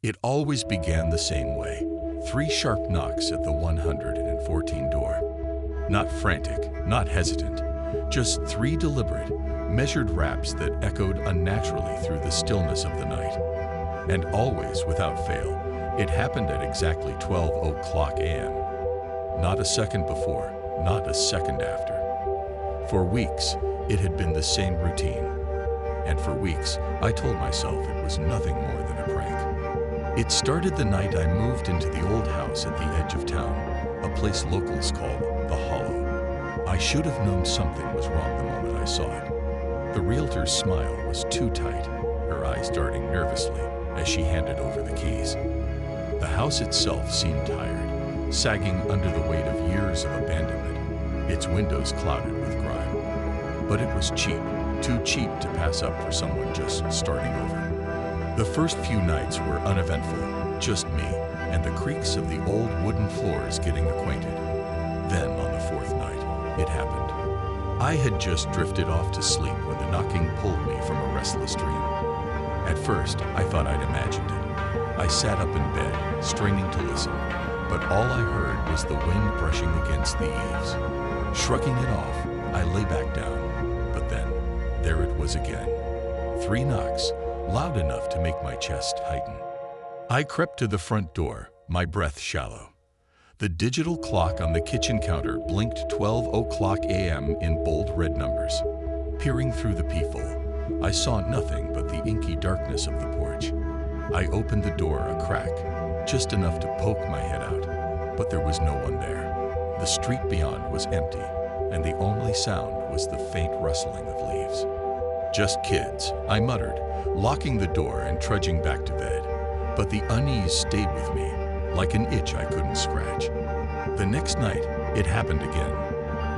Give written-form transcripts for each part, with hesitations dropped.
It always began the same way. 3 sharp knocks at the 114 door. Not frantic, not hesitant, just 3 deliberate, measured raps that echoed unnaturally through the stillness of the night. And always, without fail, it happened at exactly 12 o'clock a.m. Not a second before, not a second after. For weeks, it had been the same routine. And for weeks, I told myself it was nothing more than a prank. It started the night I moved into the old house at the edge of town, a place locals call the Hollow. I should have known something was wrong the moment I saw it. The realtor's smile was too tight, her eyes darting nervously as she handed over the keys. The house itself seemed tired, sagging under the weight of years of abandonment, its windows clouded with grime. But it was cheap, too cheap to pass up for someone just starting over. The first few nights were uneventful, just me and the creaks of the old wooden floors getting acquainted. Then, on the 4th night, it happened. I had just drifted off to sleep when the knocking pulled me from a restless dream. At first, I thought I'd imagined it. I sat up in bed, straining to listen, but all I heard was the wind brushing against the eaves. Shrugging it off, I lay back down, but then, there it was again. 3 knocks, loud enough to make my chest tighten. I crept to the front door, my breath shallow. The digital clock on the kitchen counter blinked 12 o'clock a.m. in bold red numbers. Peering through the peephole, I saw nothing but the inky darkness of the porch. I opened the door a crack, just enough to poke my head out, but there was no one there. The street beyond was empty, and the only sound was the faint rustling of leaves. Just kids, I muttered, locking the door and trudging back to bed. But the unease stayed with me, like an itch I couldn't scratch. The next night, it happened again,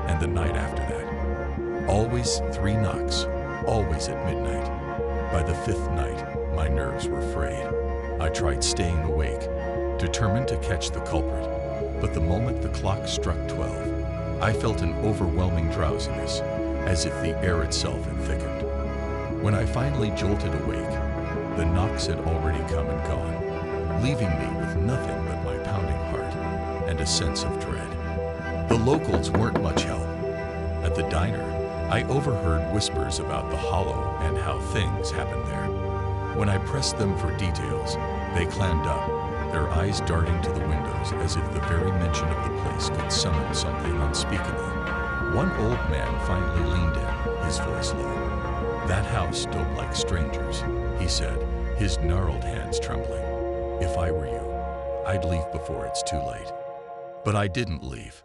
and the night after that. Always 3 knocks, always at midnight. By the 5th night, my nerves were frayed. I tried staying awake, determined to catch the culprit, but the moment the clock struck 12, I felt an overwhelming drowsiness, as if the air itself had thickened. When I finally jolted awake, the knocks had already come and gone, leaving me with nothing but my pounding heart and a sense of dread. The locals weren't much help. At the diner, I overheard whispers about the Hollow and how things happened there. When I pressed them for details, they clammed up, their eyes darting to the windows as if the very mention of the place could summon something unspeakable. One old man finally leaned in, his voice low. "That house don't like strangers," he said, his gnarled hands trembling. "If I were you, I'd leave before it's too late." But I didn't leave.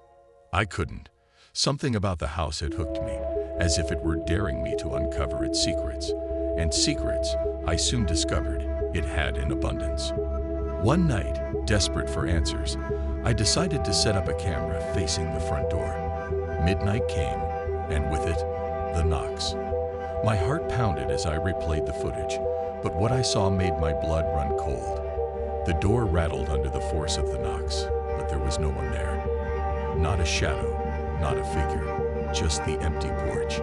I couldn't. Something about the house had hooked me, as if it were daring me to uncover its secrets. And secrets, I soon discovered, it had in abundance. One night, desperate for answers, I decided to set up a camera facing the front door. Midnight came, and with it, the knocks. My heart pounded as I replayed the footage, but what I saw made my blood run cold. The door rattled under the force of the knocks, but there was no one there. Not a shadow, not a figure, just the empty porch.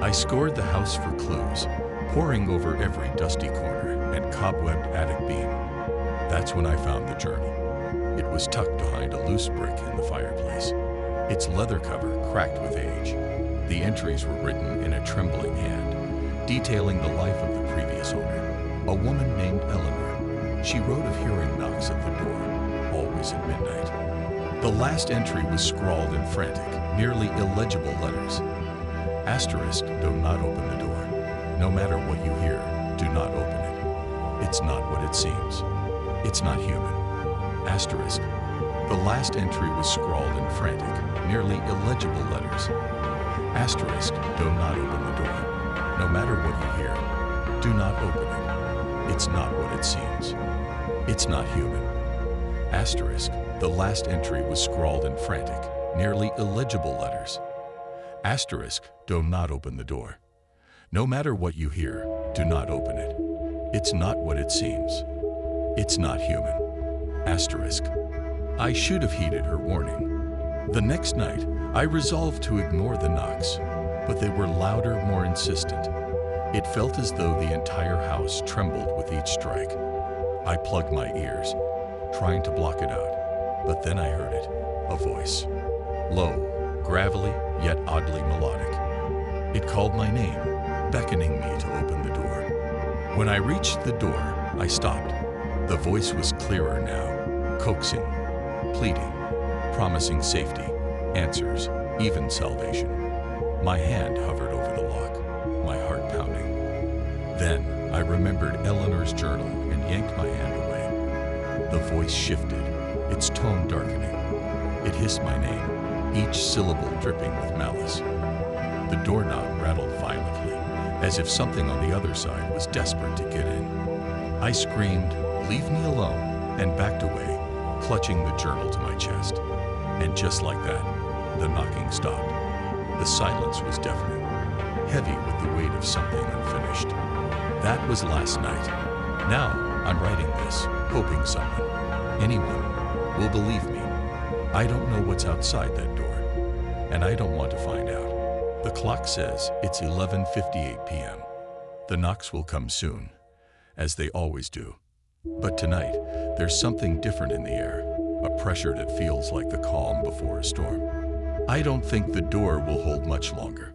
I scoured the house for clues, poring over every dusty corner and cobwebbed attic beam. That's when I found the journal. It was tucked behind a loose brick in the fireplace, its leather cover cracked with age. The entries were written in a trembling hand, detailing the life of the previous owner, a woman named Eleanor. She wrote of hearing knocks at the door, always at midnight. The last entry was scrawled in frantic, nearly illegible letters. Asterisk, do not open the door. No matter what you hear, do not open it. It's not what it seems. It's not human. Asterisk. The last entry was scrawled in frantic, nearly illegible letters. Asterisk, do not open the door. No matter what you hear, do not open it. It's not what it seems. It's not human. Asterisk, the last entry was scrawled in frantic, nearly illegible letters. Asterisk, do not open the door. No matter what you hear, do not open it. It's not what it seems. It's not human. Asterisk. I should have heeded her warning. The next night, I resolved to ignore the knocks, but they were louder, more insistent. It felt as though the entire house trembled with each strike. I plugged my ears, trying to block it out, but then I heard it, a voice. Low, gravelly, yet oddly melodic. It called my name, beckoning me to open the door. When I reached the door, I stopped. The voice was clearer now, coaxing, pleading, promising safety, answers, even salvation. My hand hovered over the lock, my heart pounding. Then I remembered Eleanor's journal and yanked my hand away. The voice shifted, its tone darkening. It hissed my name, each syllable dripping with malice. The doorknob rattled violently, as if something on the other side was desperate to get in. I screamed, "Leave me alone," and backed away, clutching the journal to my chest. And just like that, the knocking stopped. The silence was deafening, heavy with the weight of something unfinished. That was last night. Now I'm writing this, hoping someone, anyone, will believe me. I don't know what's outside that door, and I don't want to find out. The clock says it's 11:58 p.m. The knocks will come soon, as they always do. But tonight, there's something different in the air, a pressure that feels like the calm before a storm. I don't think the door will hold much longer.